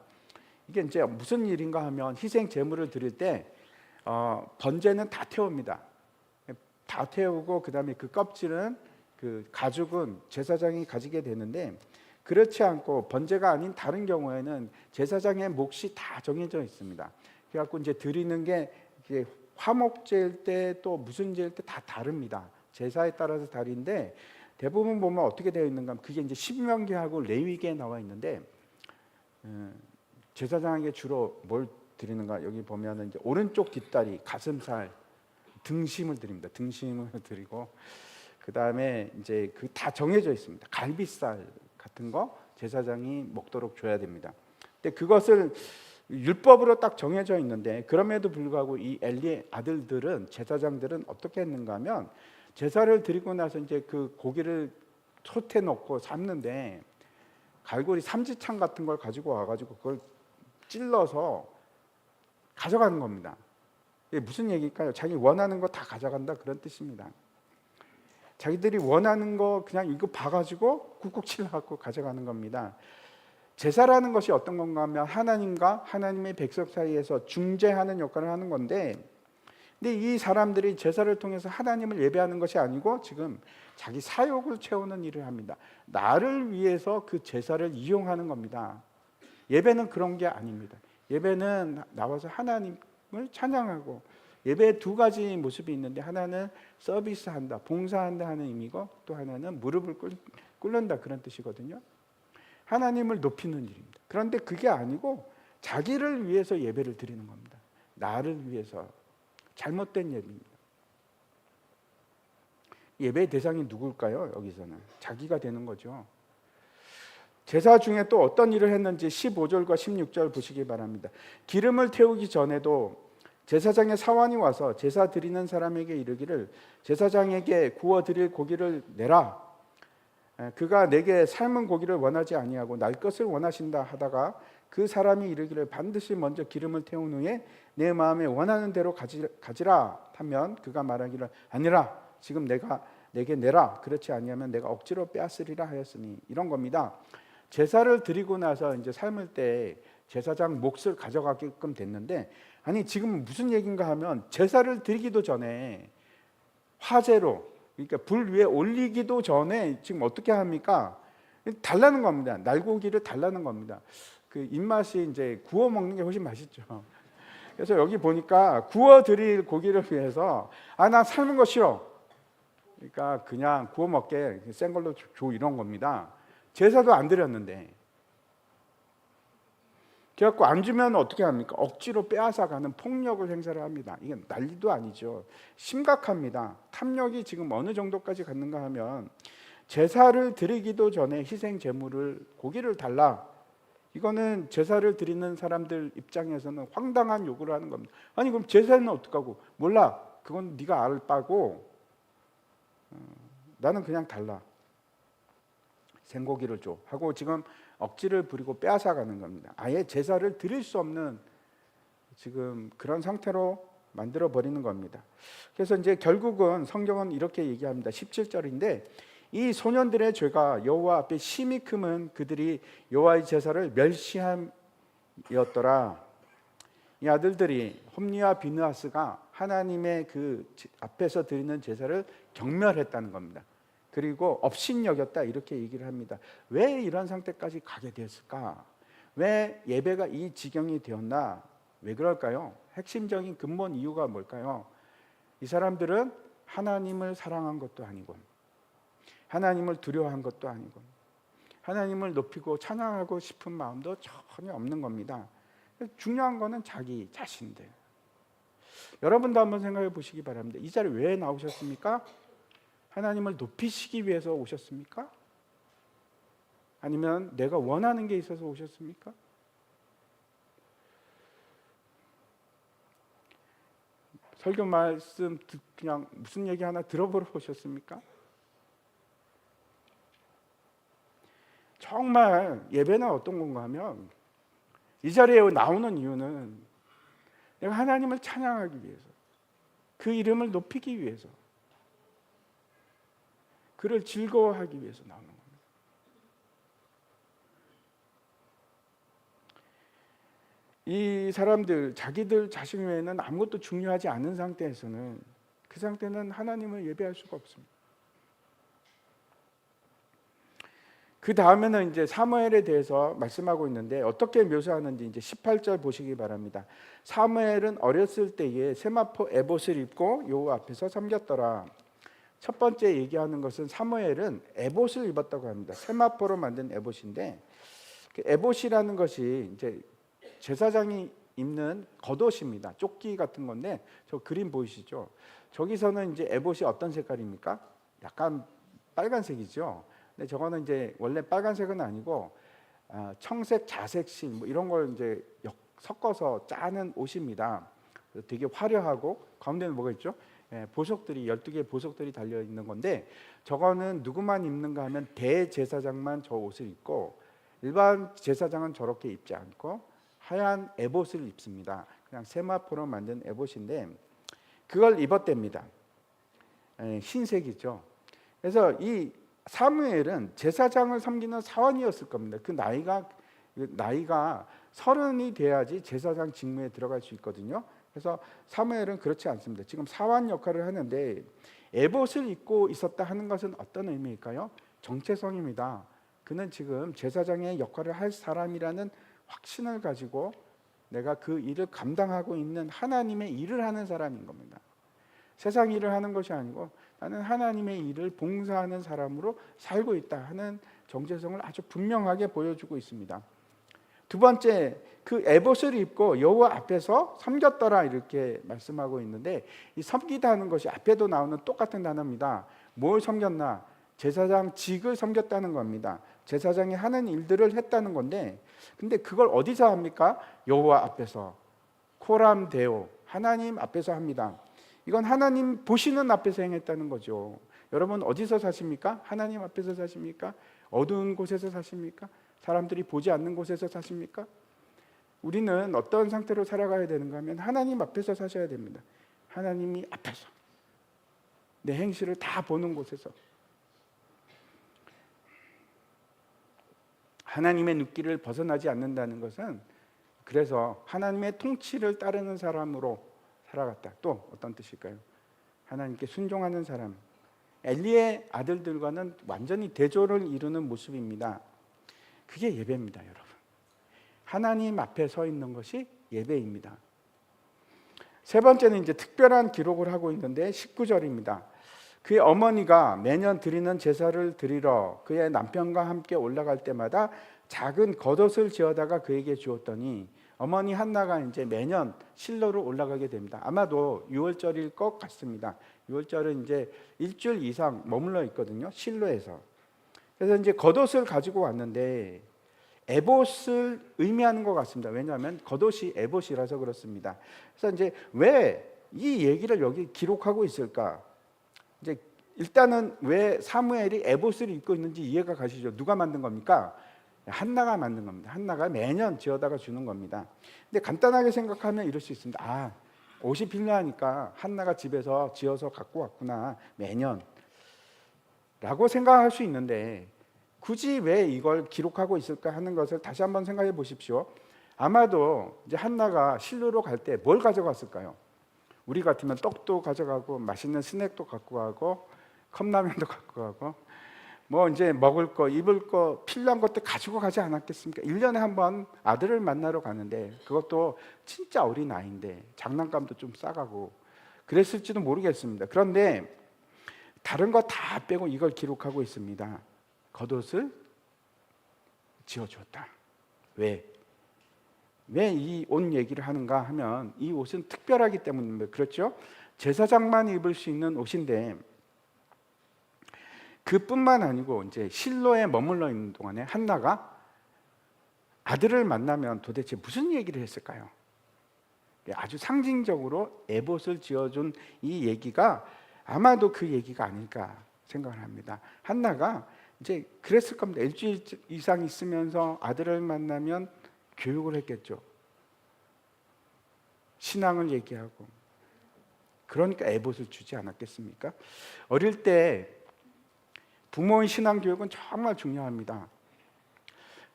Speaker 1: 이게 이제 무슨 일인가 하면 희생 제물을 드릴 때 번제는 다 태웁니다. 다 태우고 그다음에 그 껍질은 그 가죽은 제사장이 가지게 되는데, 그렇지 않고 번제가 아닌 다른 경우에는 제사장의 몫이 다 정해져 있습니다. 그래갖고 이제 드리는 게 화목제일 때 또 무슨 제일 때 다 다릅니다. 제사에 따라서 다른데 대부분 보면 어떻게 되어 있는가 하면 그게 이제 신명기하고 레위기에 나와 있는데, 제사장에게 주로 뭘 드리는가, 여기 보면은 이제 오른쪽 뒷다리, 가슴살, 등심을 드립니다. 등심을 드리고 그 다음에 이제 그 다 정해져 있습니다. 갈비살 같은 거 제사장이 먹도록 줘야 됩니다. 근데 그것을 율법으로 딱 정해져 있는데, 그럼에도 불구하고 이 엘리의 아들들은, 제사장들은 어떻게 했는가 하면 제사를 드리고 나서 이제 그 고기를 솥에 넣고 삶는데 갈고리 삼지창 같은 걸 가지고 와가지고 그걸 찔러서 가져가는 겁니다. 이게 무슨 얘기일까요? 자기 원하는 거 다 가져간다, 그런 뜻입니다. 자기들이 원하는 거 그냥 이거 봐가지고 쿡쿡 찔러갖고 가져가는 겁니다. 제사라는 것이 어떤 건가 하면 하나님과 하나님의 백성 사이에서 중재하는 역할을 하는 건데, 근데 이 사람들이 제사를 통해서 하나님을 예배하는 것이 아니고 지금 자기 사욕을 채우는 일을 합니다. 나를 위해서 그 제사를 이용하는 겁니다. 예배는 그런 게 아닙니다. 예배는 나와서 하나님을 찬양하고, 예배에 두 가지 모습이 있는데, 하나는 서비스한다, 봉사한다 하는 의미고, 또 하나는 무릎을 꿇는다, 그런 뜻이거든요. 하나님을 높이는 일입니다. 그런데 그게 아니고 자기를 위해서 예배를 드리는 겁니다. 나를 위해서. 잘못된 예배입니다. 예배의 대상이 누굴까요? 여기서는 자기가 되는 거죠. 제사 중에 또 어떤 일을 했는지 15절과 16절 보시기 바랍니다. 기름을 태우기 전에도 제사장의 사환이 와서 제사 드리는 사람에게 이르기를 제사장에게 구워 드릴 고기를 내라. 그가 내게 삶은 고기를 원하지 아니하고 날 것을 원하신다 하다가 그 사람이 이르기를 반드시 먼저 기름을 태운 후에 내 마음에 원하는 대로 가지라 하면 그가 말하기를 아니라 지금 내게 내라. 그렇지 아니하면 내가 억지로 빼앗으리라 하였으니, 이런 겁니다. 제사를 드리고 나서 이제 삶을 때 제사장 몫을 가져가게끔 됐는데, 아니 지금 무슨 얘기인가 하면 제사를 드리기도 전에 화제로, 그러니까 불 위에 올리기도 전에 지금 어떻게 합니까? 달라는 겁니다. 날고기를 달라는 겁니다. 그 입맛이 이제 구워 먹는 게 훨씬 맛있죠. 그래서 여기 보니까 구워 드릴 고기를 위해서 나 삶은 거 싫어. 그러니까 그냥 구워 먹게 센 걸로 줘, 이런 겁니다. 제사도 안 드렸는데. 그래갖고 안 주면 어떻게 합니까? 억지로 빼앗아가는 폭력을 행사를 합니다. 이게 난리도 아니죠. 심각합니다. 탐욕이 지금 어느 정도까지 갔는가 하면 제사를 드리기도 전에 희생 제물을, 고기를 달라. 이거는 제사를 드리는 사람들 입장에서는 황당한 요구를 하는 겁니다. 아니 그럼 제사는 어떡하고? 몰라. 그건 네가 알 바고 나는 그냥 달라. 생고기를 줘 하고 지금 억지를 부리고 빼앗아가는 겁니다. 아예 제사를 드릴 수 없는 지금 그런 상태로 만들어 버리는 겁니다. 그래서 이제 결국은 성경은 이렇게 얘기합니다. 17절인데 이 소년들의 죄가 여호와 앞에 심히 크면 그들이 여호와의 제사를 멸시함이었더라. 이 아들들이 홈리와 비느하스가 하나님의 그 앞에서 드리는 제사를 경멸했다는 겁니다. 그리고 업신여겼다, 이렇게 얘기를 합니다. 왜 이런 상태까지 가게 됐을까? 왜 예배가 이 지경이 되었나? 왜 그럴까요? 핵심적인 근본 이유가 뭘까요? 이 사람들은 하나님을 사랑한 것도 아니고, 하나님을 두려워한 것도 아니고, 하나님을 높이고 찬양하고 싶은 마음도 전혀 없는 겁니다. 중요한 거는 자기 자신들. 여러분도 한번 생각해 보시기 바랍니다. 이 자리에 왜 나오셨습니까? 하나님을 높이시기 위해서 오셨습니까? 아니면 내가 원하는 게 있어서 오셨습니까? 설교 말씀 그냥 무슨 얘기 하나 들어보러 오셨습니까? 정말 예배는 어떤 건가 하면 이 자리에 나오는 이유는 내가 하나님을 찬양하기 위해서, 그 이름을 높이기 위해서, 그를 즐거워하기 위해서 나오는 겁니다. 이 사람들 자기들 자신 외에는 아무것도 중요하지 않은 상태에서는 그 상태는 하나님을 예배할 수가 없습니다. 그 다음에는 이제 사무엘에 대해서 말씀하고 있는데 어떻게 묘사하는지 이제 18절 보시기 바랍니다. 사무엘은 어렸을 때에 세마포 에봇을 입고 여호와 앞에서 섬겼더라. 첫 번째 얘기하는 것은 사무엘은 에봇을 입었다고 합니다. 세마포로 만든 에봇인데 그 에봇이라는 것이 이제 제사장이 입는 겉옷입니다. 조끼 같은 건데 저 그림 보이시죠? 저기서는 이제 에봇이 어떤 색깔입니까? 약간 빨간색이죠. 근데 저거는 이제 원래 빨간색은 아니고 청색, 자색실 뭐 이런 걸 이제 섞어서 짜는 옷입니다. 되게 화려하고 가운데는 뭐가 있죠? 보석들이 12개의 보석들이 달려 있는 건데 저거는 누구만 입는가 하면 대제사장만 저 옷을 입고 일반 제사장은 저렇게 입지 않고 하얀 에봇을 입습니다. 그냥 세마포로 만든 에봇인데 그걸 입었답니다. 흰색이죠. 그래서 이 사무엘은 제사장을 섬기는 사원이었을 겁니다. 그 나이가 30이 돼야지 제사장 직무에 들어갈 수 있거든요. 그래서 사무엘은 그렇지 않습니다. 지금 사원 역할을 하는데 에봇을 입고 있었다 하는 것은 어떤 의미일까요? 정체성입니다. 그는 지금 제사장의 역할을 할 사람이라는 확신을 가지고 내가 그 일을 감당하고 있는 하나님의 일을 하는 사람인 겁니다. 세상 일을 하는 것이 아니고 나는 하나님의 일을 봉사하는 사람으로 살고 있다 하는 정체성을 아주 분명하게 보여주고 있습니다. 두 번째, 그 에봇을 입고 여호와 앞에서 섬겼더라 이렇게 말씀하고 있는데 이 섬기다 하는 것이 앞에도 나오는 똑같은 단어입니다. 뭘 섬겼나? 제사장 직을 섬겼다는 겁니다. 제사장이 하는 일들을 했다는 건데 근데 그걸 어디서 합니까? 여호와 앞에서, 코람 데오, 하나님 앞에서 합니다. 이건 하나님 보시는 앞에서 행했다는 거죠. 여러분 어디서 사십니까? 하나님 앞에서 사십니까? 어두운 곳에서 사십니까? 사람들이 보지 않는 곳에서 사십니까? 우리는 어떤 상태로 살아가야 되는가 하면 하나님 앞에서 사셔야 됩니다. 하나님이 앞에서 내 행실을 다 보는 곳에서 하나님의 눈길을 벗어나지 않는다는 것은 그래서 하나님의 통치를 따르는 사람으로 살아갔다. 또 어떤 뜻일까요? 하나님께 순종하는 사람. 엘리의 아들들과는 완전히 대조를 이루는 모습입니다. 그게 예배입니다, 여러분. 하나님 앞에 서 있는 것이 예배입니다. 세 번째는 이제 특별한 기록을 하고 있는데 19절입니다. 그의 어머니가 매년 드리는 제사를 드리러 그의 남편과 함께 올라갈 때마다 작은 겉옷을 지어다가 그에게 주었더니 어머니 한나가 이제 매년 실로로 올라가게 됩니다. 아마도 6월절일 것 같습니다. 6월절은 이제 일주일 이상 머물러 있거든요. 실로에서. 그래서 이제 겉옷을 가지고 왔는데 에봇을 의미하는 것 같습니다. 왜냐하면 겉옷이 에봇이라서 그렇습니다. 그래서 이제 왜 이 얘기를 여기 기록하고 있을까? 이제 일단은 왜 사무엘이 에봇을 입고 있는지 이해가 가시죠? 누가 만든 겁니까? 한나가 만든 겁니다. 한나가 매년 지어다가 주는 겁니다. 근데 간단하게 생각하면 이럴 수 있습니다. 아, 옷이 필요하니까 한나가 집에서 지어서 갖고 왔구나 매년 라고 생각할 수 있는데 굳이 왜 이걸 기록하고 있을까 하는 것을 다시 한번 생각해 보십시오. 아마도 이제 한나가 실로로 갈 때 뭘 가져갔을까요? 우리 같으면 떡도 가져가고 맛있는 스낵도 갖고 가고 컵라면도 갖고 가고 뭐 이제 먹을 거 입을 거 필요한 것들 가지고 가지 않았겠습니까? 1년에 한 번 아들을 만나러 가는데 그것도 진짜 어린 아이인데 장난감도 좀 싸가고 그랬을지도 모르겠습니다. 그런데 다른 거 다 빼고 이걸 기록하고 있습니다. 겉옷을 지어주었다. 왜 이 옷 얘기를 하는가 하면 이 옷은 특별하기 때문입니다. 그렇죠? 제사장만 입을 수 있는 옷인데 그뿐만 아니고 이제 실로에 머물러 있는 동안에 한나가 아들을 만나면 도대체 무슨 얘기를 했을까요? 아주 상징적으로 에봇을 지어준 이 얘기가 아마도 그 얘기가 아닐까 생각을 합니다. 한나가 이제 그랬을 겁니다. 일주일 이상 있으면서 아들을 만나면 교육을 했겠죠. 신앙을 얘기하고. 그러니까 에봇을 주지 않았겠습니까? 어릴 때 부모의 신앙 교육은 정말 중요합니다.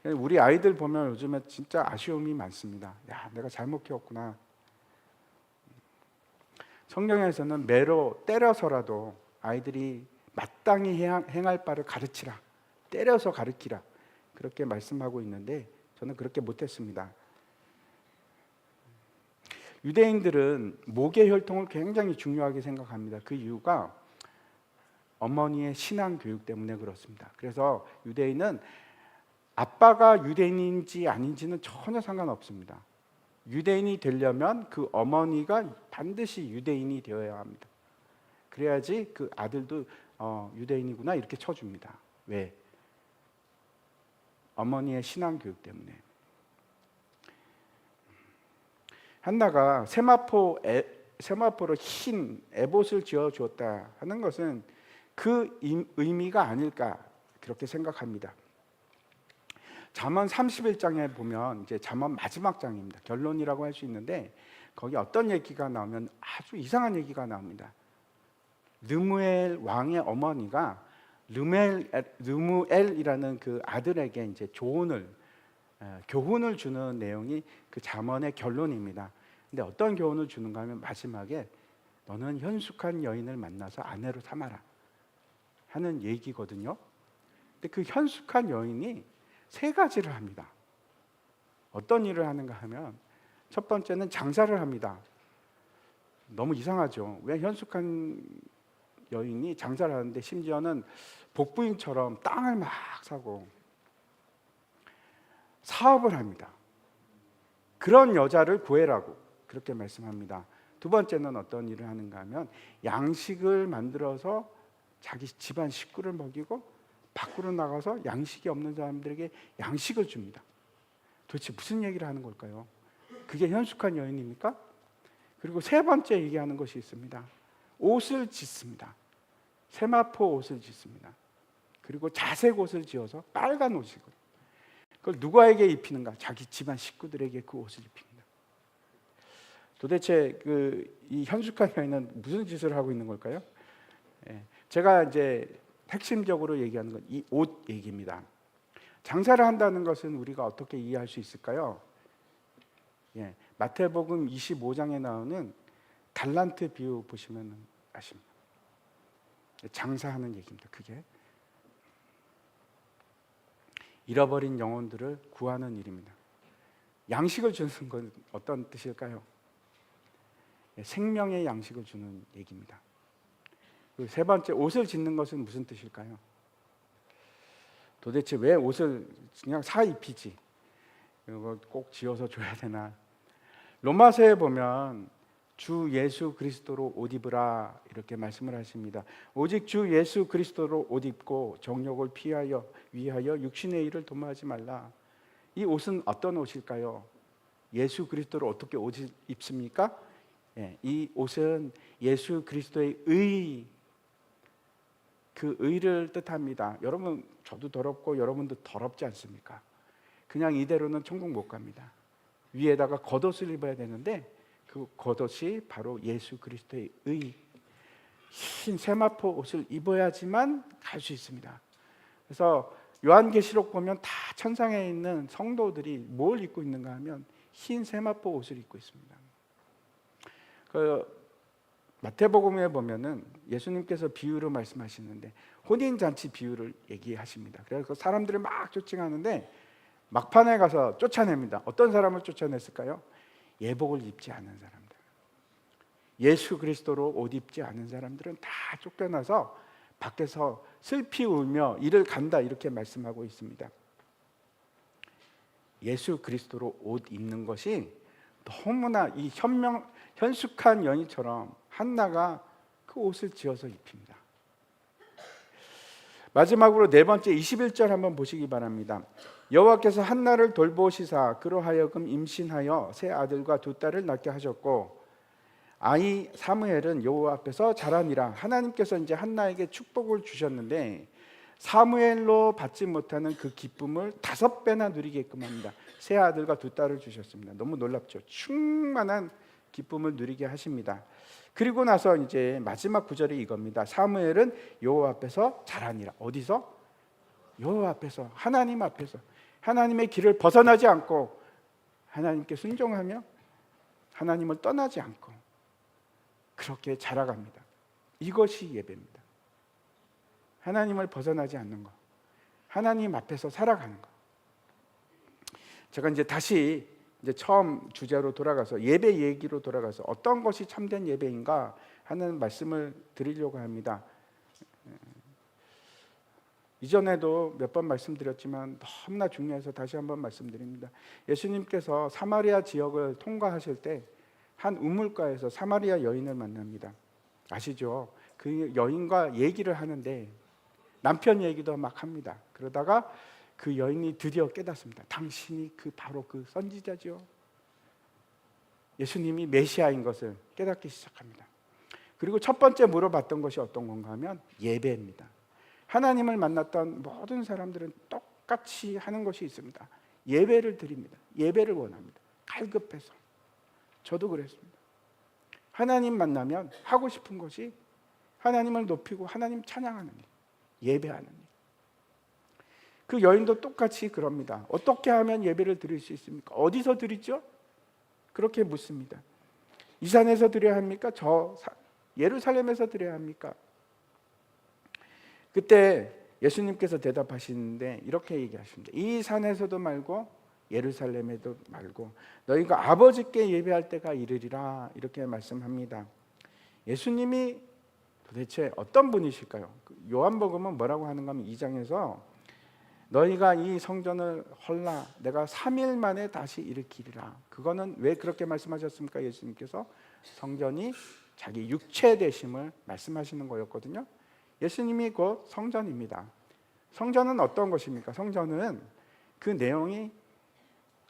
Speaker 1: 우리 아이들 보면 요즘에 진짜 아쉬움이 많습니다. 야, 내가 잘못 키웠구나. 성경에서는 매로 때려서라도 아이들이 마땅히 행할 바를 가르치라. 때려서 가르치라. 그렇게 말씀하고 있는데 저는 그렇게 못했습니다. 유대인들은 목의 혈통을 굉장히 중요하게 생각합니다. 그 이유가 어머니의 신앙 교육 때문에 그렇습니다. 그래서 유대인은 아빠가 유대인인지 아닌지는 전혀 상관없습니다. 유대인이 되려면 그 어머니가 반드시 유대인이 되어야 합니다. 그래야지 그 아들도 유대인이구나 이렇게 쳐줍니다. 왜? 어머니의 신앙 교육 때문에. 한나가 세마포로 흰 에봇을 지어 주었다 하는 것은 그 의미가 아닐까 그렇게 생각합니다. 잠언 31장에 보면 이제 잠언 마지막 장입니다. 결론이라고 할 수 있는데 거기 어떤 얘기가 나오면 아주 이상한 얘기가 나옵니다. 르무엘 왕의 어머니가 르무엘이라는 그 아들에게 이제 교훈을 주는 내용이 그 잠언의 결론입니다. 근데 어떤 교훈을 주는가 하면 마지막에 너는 현숙한 여인을 만나서 아내로 삼아라 하는 얘기거든요. 근데 그 현숙한 여인이 세 가지를 합니다. 어떤 일을 하는가 하면 첫 번째는 장사를 합니다. 너무 이상하죠. 왜 현숙한 여인이 장사를 하는데 심지어는 복부인처럼 땅을 막 사고 사업을 합니다. 그런 여자를 구해라고 그렇게 말씀합니다. 두 번째는 어떤 일을 하는가 하면 양식을 만들어서 자기 집안 식구를 먹이고 밖으로 나가서 양식이 없는 사람들에게 양식을 줍니다. 도대체 무슨 얘기를 하는 걸까요? 그게 현숙한 여인입니까? 그리고 세 번째 얘기하는 것이 있습니다. 옷을 짓습니다. 세마포 옷을 짓습니다. 그리고 자색 옷을 지어서 빨간 옷이고 그걸 누구에게 입히는가? 자기 집안 식구들에게 그 옷을 입힙니다. 도대체 이 현숙한 여인은 무슨 짓을 하고 있는 걸까요? 제가 이제 핵심적으로 얘기하는 건 이 옷 얘기입니다. 장사를 한다는 것은 우리가 어떻게 이해할 수 있을까요? 마태복음 25장에 나오는 달란트 비유 보시면 아십니다. 장사하는 얘기입니다. 그게 잃어버린 영혼들을 구하는 일입니다. 양식을 주는 건 어떤 뜻일까요? 생명의 양식을 주는 얘기입니다. 그리고 세 번째, 옷을 짓는 것은 무슨 뜻일까요? 도대체 왜 옷을 그냥 사 입히지? 이거 꼭 지어서 줘야 되나? 로마서에 보면 주 예수 그리스도로 옷 입으라 이렇게 말씀을 하십니다. 오직 주 예수 그리스도로 옷 입고 정욕을 위하여 육신의 일을 도모하지 말라. 이 옷은 어떤 옷일까요? 예수 그리스도로 어떻게 옷을 입습니까? 이 옷은 예수 그리스도의 그 의를 뜻합니다. 여러분, 저도 더럽고 여러분도 더럽지 않습니까? 그냥 이대로는 천국 못 갑니다. 위에다가 겉옷을 입어야 되는데 그 겉옷이 바로 예수 그리스도의 의, 흰 세마포 옷을 입어야지만 갈 수 있습니다. 그래서 요한계시록 보면 다 천상에 있는 성도들이 뭘 입고 있는가 하면 흰 세마포 옷을 입고 있습니다. 마태복음에 보면은 예수님께서 비유로 말씀하시는데 혼인잔치 비유를 얘기하십니다. 그래서 사람들을 막 쫓아가는데 막판에 가서 쫓아냅니다. 어떤 사람을 쫓아냈을까요? 예복을 입지 않은 사람들, 예수 그리스도로 옷 입지 않은 사람들은 다 쫓겨나서 밖에서 슬피 울며 이를 간다 이렇게 말씀하고 있습니다. 예수 그리스도로 옷 입는 것이 너무나 이 현숙한 여인처럼 한나가 그 옷을 지어서 입힙니다. 마지막으로 네 번째 21절 한번 보시기 바랍니다. 여호와께서 한나를 돌보시사 그로 하여금 임신하여 세 아들과 두 딸을 낳게 하셨고 아이 사무엘은 여호와 앞에서 자라니라. 하나님께서 이제 한나에게 축복을 주셨는데 사무엘로 받지 못하는 그 기쁨을 5배나 누리게끔 합니다. 세 아들과 두 딸을 주셨습니다. 너무 놀랍죠. 충만한 기쁨을 누리게 하십니다. 그리고 나서 이제 마지막 구절이 이겁니다. 사무엘은 여호와 앞에서 자라니라. 어디서? 여호와 앞에서, 하나님 앞에서. 하나님의 길을 벗어나지 않고 하나님께 순종하며 하나님을 떠나지 않고 그렇게 자라갑니다. 이것이 예배입니다. 하나님을 벗어나지 않는 것, 하나님 앞에서 살아가는 것. 제가 이제 다시 처음 주제로 돌아가서 예배 얘기로 돌아가서 어떤 것이 참된 예배인가 하는 말씀을 드리려고 합니다. 이전에도 몇 번 말씀드렸지만 너무나 중요해서 다시 한번 말씀드립니다. 예수님께서 사마리아 지역을 통과하실 때 한 우물가에서 사마리아 여인을 만납니다. 아시죠? 그 여인과 얘기를 하는데 남편 얘기도 막 합니다. 그러다가 그 여인이 드디어 깨닫습니다. 당신이 바로 그 선지자죠. 예수님이 메시아인 것을 깨닫기 시작합니다. 그리고 첫 번째 물어봤던 것이 어떤 건가 하면 예배입니다. 하나님을 만났던 모든 사람들은 똑같이 하는 것이 있습니다. 예배를 드립니다. 예배를 원합니다. 갈급해서. 저도 그랬습니다. 하나님 만나면 하고 싶은 것이 하나님을 높이고 하나님 찬양하는 일, 예배하는 일. 그 여인도 똑같이 그럽니다. 어떻게 하면 예배를 드릴 수 있습니까? 어디서 드리죠? 그렇게 묻습니다. 이 산에서 드려야 합니까? 저 예루살렘에서 드려야 합니까? 그때 예수님께서 대답하시는데 이렇게 얘기하십니다. 이 산에서도 말고 예루살렘에도 말고 너희가 아버지께 예배할 때가 이르리라. 이렇게 말씀합니다. 예수님이 도대체 어떤 분이실까요? 요한복음은 뭐라고 하는가 하면 2장에서 너희가 이 성전을 헐라 내가 3일 만에 다시 일으키리라. 그거는 왜 그렇게 말씀하셨습니까? 예수님께서 성전이 자기 육체 되심을 말씀하시는 거였거든요. 예수님이 곧 성전입니다. 성전은 어떤 것입니까? 성전은 그 내용이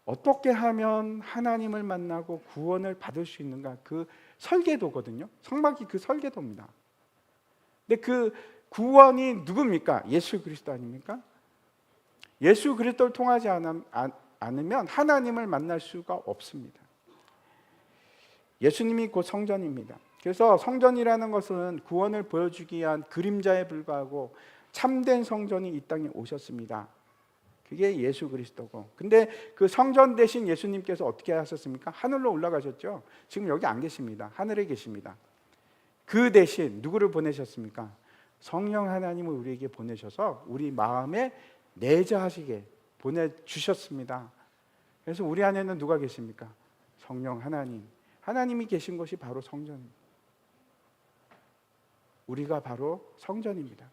Speaker 1: 어떻게 하면 하나님을 만나고 구원을 받을 수 있는가, 그 설계도거든요. 성막이 그 설계도입니다. 근데 그 구원이 누굽니까? 예수 그리스도 아닙니까? 예수 그리스도를 통하지 않으면 하나님을 만날 수가 없습니다. 예수님이 곧 성전입니다. 그래서 성전이라는 것은 구원을 보여주기 위한 그림자에 불과하고 참된 성전이 이 땅에 오셨습니다. 그게 예수 그리스도고. 근데 그 성전 대신 예수님께서 어떻게 하셨습니까? 하늘로 올라가셨죠. 지금 여기 안 계십니다. 하늘에 계십니다. 그 대신 누구를 보내셨습니까? 성령 하나님을 우리에게 보내셔서 우리 마음에 내재하시게 보내주셨습니다. 그래서 우리 안에는 누가 계십니까? 성령 하나님. 하나님이 계신 것이 바로 성전입니다. 우리가 바로 성전입니다.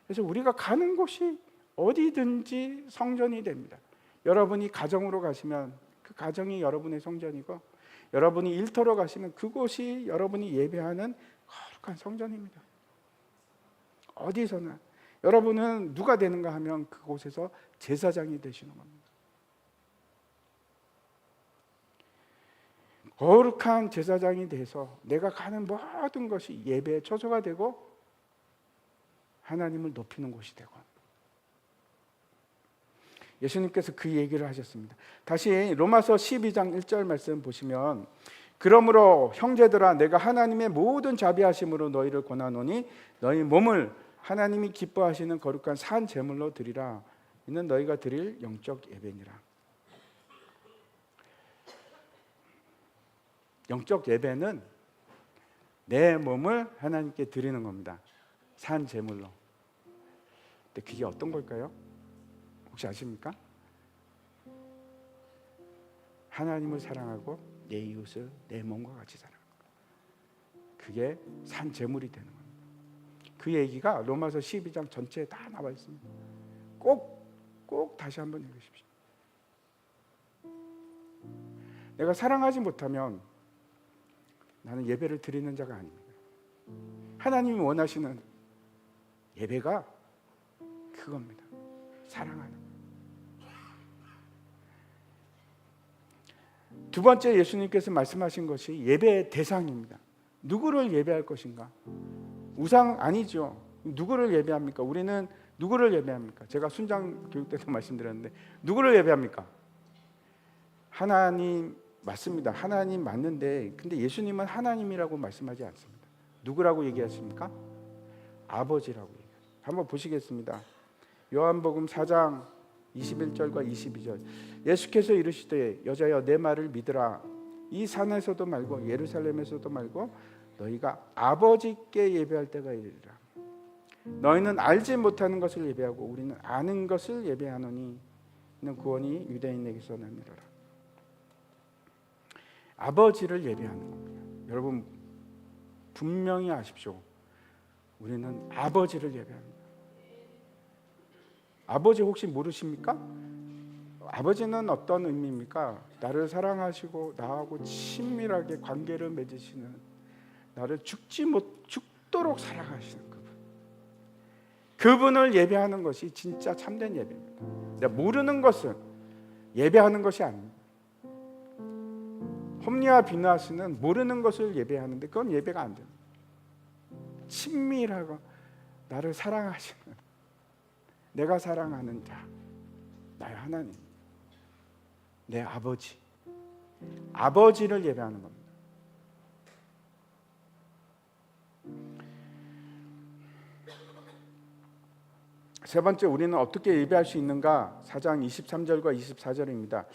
Speaker 1: 그래서 우리가 가는 곳이 어디든지 성전이 됩니다. 여러분이 가정으로 가시면 그 가정이 여러분의 성전이고, 여러분이 일터로 가시면 그곳이 여러분이 예배하는 거룩한 성전입니다. 어디서나 여러분은 누가 되는가 하면 그곳에서 제사장이 되시는 겁니다. 거룩한 제사장이 돼서 내가 가는 모든 것이 예배의 처소가 되고 하나님을 높이는 곳이 되고, 예수님께서 그 얘기를 하셨습니다. 다시 로마서 12장 1절 말씀 보시면 그러므로 형제들아 내가 하나님의 모든 자비하심으로 너희를 권하노니 너희 몸을 하나님이 기뻐하시는 거룩한 산 제물로 드리라. 이는 너희가 드릴 영적 예배니라. 영적 예배는 내 몸을 하나님께 드리는 겁니다. 산 제물로. 근데 그게 어떤 걸까요? 혹시 아십니까? 하나님을 사랑하고 내 이웃을 내 몸과 같이 사랑하는 것. 그게 산 제물이 되는 겁니다. 그 얘기가 로마서 12장 전체에 다 나와 있습니다. 꼭 다시 한번 읽으십시오. 내가 사랑하지 못하면 나는 예배를 드리는 자가 아닙니다. 하나님이 원하시는 예배가 그겁니다. 사랑하는. 두 번째 예수님께서 말씀하신 것이 예배의 대상입니다. 누구를 예배할 것인가? 우상 아니죠. 누구를 예배합니까? 우리는 누구를 예배합니까? 제가 순장 교육 때도 말씀드렸는데 누구를 예배합니까? 하나님 맞습니다. 하나님 맞는데 근데 예수님은 하나님이라고 말씀하지 않습니다. 누구라고 얘기하십니까? 아버지라고 얘기해요. 한번 보시겠습니다. 요한복음 4장 21절과 22절. 예수께서 이르시되 여자여 내 말을 믿으라. 이 산에서도 말고 예루살렘에서도 말고 너희가 아버지께 예배할 때가 이르리라. 너희는 알지 못하는 것을 예배하고 우리는 아는 것을 예배하노니 이는 구원이 유대인에게서 나니라. 아버지를 예배하는 겁니다. 여러분 분명히 아십시오. 우리는 아버지를 예배합니다. 아버지 혹시 모르십니까? 아버지는 어떤 의미입니까? 나를 사랑하시고 나하고 친밀하게 관계를 맺으시는, 나를 죽도록 사랑하시는 그분을 예배하는 것이 진짜 참된 예배입니다. 내가 모르는 것을 예배하는 것이 아닙니다. 홈리와 비나스는 모르는 것을 예배하는데 그건 예배가 안 됩니다. 친밀하고 나를 사랑하시는, 내가 사랑하는 자, 나의 하나님, 내 아버지, 아버지를 예배하는 겁니다. 세 번째, 우리는 어떻게 예배할 수 있는가? 4장 23절과 24절입니다.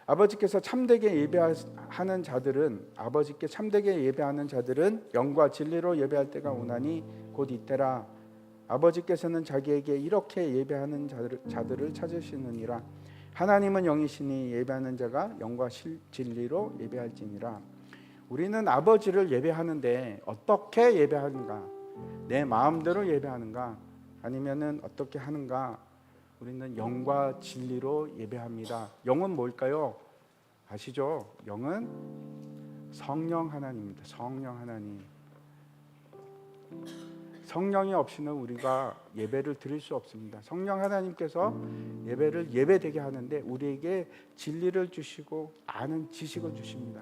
Speaker 1: 아버지께서 참되게 예배하는 자들은, 아버지께 참되게 예배하는 자들은 영과 진리로 예배할 때가 오나니 곧 이때라. 아버지께서는 자기에게 이렇게 예배하는 자들을 찾으시느니라. 하나님은 영이시니 예배하는 자가 영과 진리로 예배할지니라. 우리는 아버지를 예배하는데 어떻게 예배하는가? 내 마음대로 예배하는가? 아니면은 어떻게 하는가? 우리는 영과 진리로 예배합니다. 영은 뭘까요? 아시죠? 영은 성령 하나님입니다. 성령 하나님. 성령이 없이는 우리가 예배를 드릴 수 없습니다. 성령 하나님께서 예배를 예배되게 하는데 우리에게 진리를 주시고 아는 지식을 주십니다.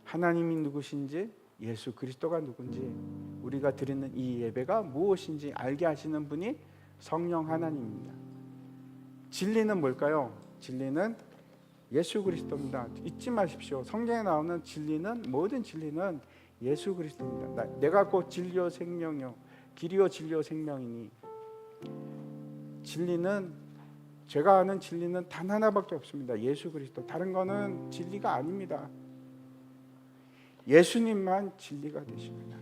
Speaker 1: 하나님이 누구신지, 예수 그리스도가 누군지, 우리가 드리는 이 예배가 무엇인지 알게 하시는 분이 성령 하나님입니다. 진리는 뭘까요? 진리는 예수 그리스도입니다. 잊지 마십시오. 성경에 나오는 진리는, 모든 진리는 예수 그리스도입니다. 내가 곧 진리요 생명이요 길이요 진리요 생명이니. 진리는, 제가 아는 진리는 단 하나밖에 없습니다. 예수 그리스도. 다른 거는 진리가 아닙니다. 예수님만 진리가 되십니다.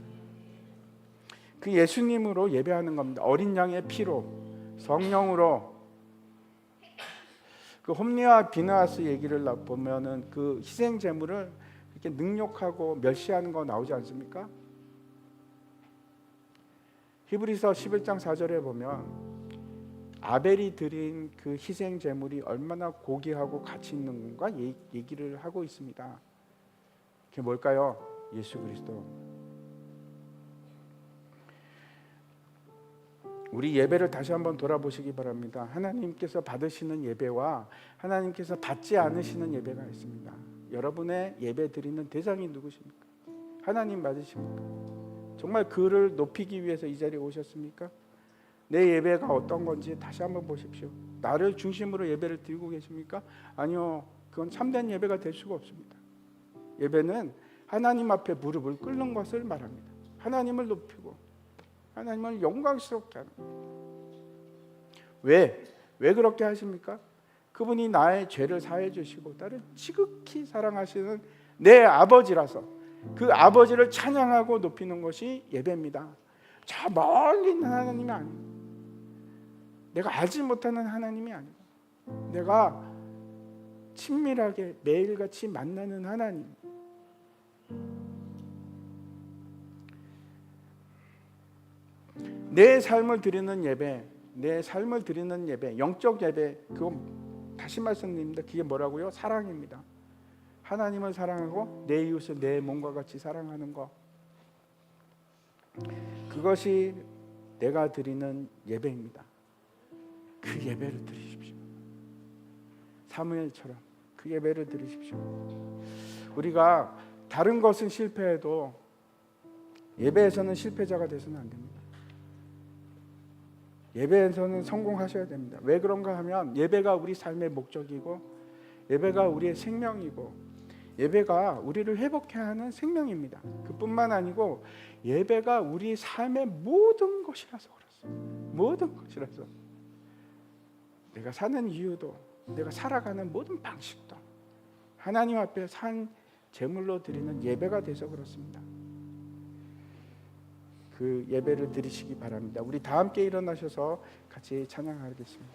Speaker 1: 그 예수님으로 예배하는 겁니다. 어린 양의 피로, 성령으로. 그 홈리와 비느하스 얘기를 보면은 그 희생 제물을 이렇게 능욕하고 멸시하는 거 나오지 않습니까? 히브리서 11장 4절에 보면 아벨이 드린 그 희생 제물이 얼마나 고귀하고 가치 있는 건가 얘기를 하고 있습니다. 그게 뭘까요? 예수 그리스도. 우리 예배를 다시 한번 돌아보시기 바랍니다. 하나님께서 받으시는 예배와 하나님께서 받지 않으시는 예배가 있습니다. 여러분의 예배 드리는 대상이 누구십니까? 하나님 맞으십니까? 정말 그를 높이기 위해서 이 자리에 오셨습니까? 내 예배가 어떤 건지 다시 한번 보십시오. 나를 중심으로 예배를 드리고 계십니까? 아니요, 그건 참된 예배가 될 수가 없습니다. 예배는 하나님 앞에 무릎을 꿇는 것을 말합니다. 하나님을 높이고 하나님을 영광스럽게 하는 거예요. 왜 그렇게 하십니까? 그분이 나의 죄를 사해 주시고 나를 지극히 사랑하시는 내 아버지라서 그 아버지를 찬양하고 높이는 것이 예배입니다. 저 멀리 있는 하나님이 아닙니다. 내가 알지 못하는 하나님이 아니고 내가 친밀하게 매일같이 만나는 하나님. 내 삶을 드리는 예배, 내 삶을 드리는 예배, 영적 예배, 그거 다시 말씀드립니다. 그게 뭐라고요? 사랑입니다. 하나님을 사랑하고 내 이웃을 내 몸과 같이 사랑하는 것, 그것이 내가 드리는 예배입니다. 그 예배를 드리십시오. 사무엘처럼 그 예배를 드리십시오. 우리가 다른 것은 실패해도 예배에서는 실패자가 되서는 안 됩니다. 예배에서는 성공하셔야 됩니다. 왜 그런가 하면 예배가 우리 삶의 목적이고 예배가 우리의 생명이고 예배가 우리를 회복해 하는 생명입니다. 그뿐만 아니고 예배가 우리 삶의 모든 것이라서 그렇습니다. 모든 것이라서 내가 사는 이유도 내가 살아가는 모든 방식도 하나님 앞에 산 제물로 드리는 예배가 돼서 그렇습니다. 그 예배를 드리시기 바랍니다. 우리 다 함께 일어나셔서 같이 찬양하겠습니다.